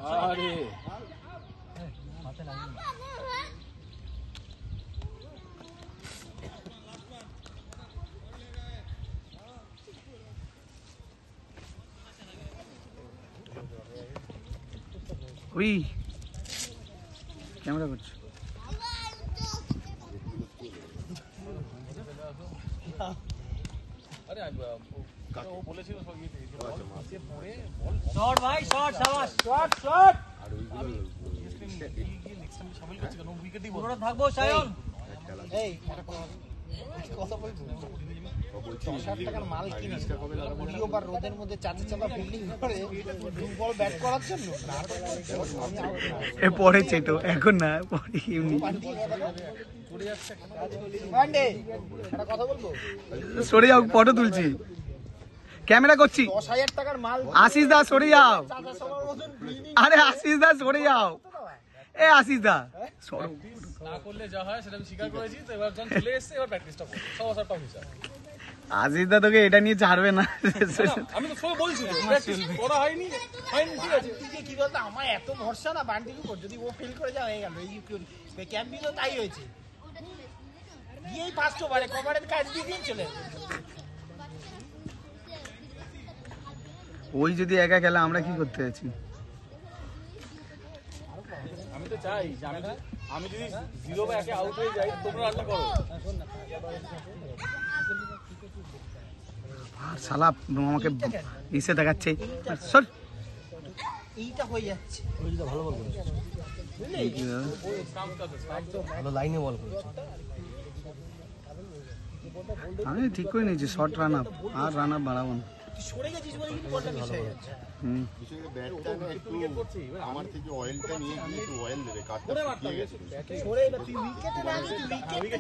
আরে ওই ক্যামেরা করছো আরে ও বলেছিল শট ভাই শট শাবাশ শট শট আর ওইগুলো নেক্সট টাইম সামিল করছি কেন উইকেটই বল থাকবো সায়ন এই কথা বলবো 60 টাকার মাল কিনে ভিডিও বা রোদের মধ্যে চাচা চাপা ফিল্ডিং করে বল ব্যাট করার জন্য এ পরে চেটো এখন না পরে এমনি পান্ডে একটা কথা বলবো সরে যাও ফটো তুলছি ক্যামেরা করছি 10,000 টাকার মাল আশিস দা সরে যাও চাচা সবার মতন ফিল্ডিং আরে আশিস দা সরে যাও এ আশিস দা সরো না করলে যা হয় সেটা আমি স্বীকার করেছি তো এবার যখন চলে এসেছে এবার প্র্যাকটিসটা করব সবার সবটা হিসাব আশিস দা তোকে এটা নিয়ে ছাড়বে না আমি তো সব বলছি প্র্যাকটিস করা হয়নি ঠিক আছে কি বলতো আমার এত ভরসা না বান্টির উপর যদি ও ফেল করে যায় হয়ে গেল এই ক্যাম্পিংও তাই হয়েছে গিয়েই ফার্স্ট ওভারে কভারের কাজ দিয়ে দিন চলে ওই যদি একা খেলা আমরা কি করতে আছি আমি তো চাই যে আমি যদি 0 বা 1 আউট হয়ে যাই তোমরা রান করো আর শালা আমাকে ইসে দেখাচ্ছে সর এইটা হয়ে যাচ্ছে ভালো লাইনে বল করেছে আমি ঠিক করে নিয়েছি শর্ট রান আপ আর রান আপ বাড়াবো না সরে গেছিস বলে কিন্তু বলটা মিস হয়ে যাচ্ছে ব্যাটটা একটু আমার থেকে অয়েলটা নিয়ে গিয়ে একটু অয়েল দেবে কাঠটা শুকিয়ে গেছে সরে এবার তুই উইকেটে না উইকেট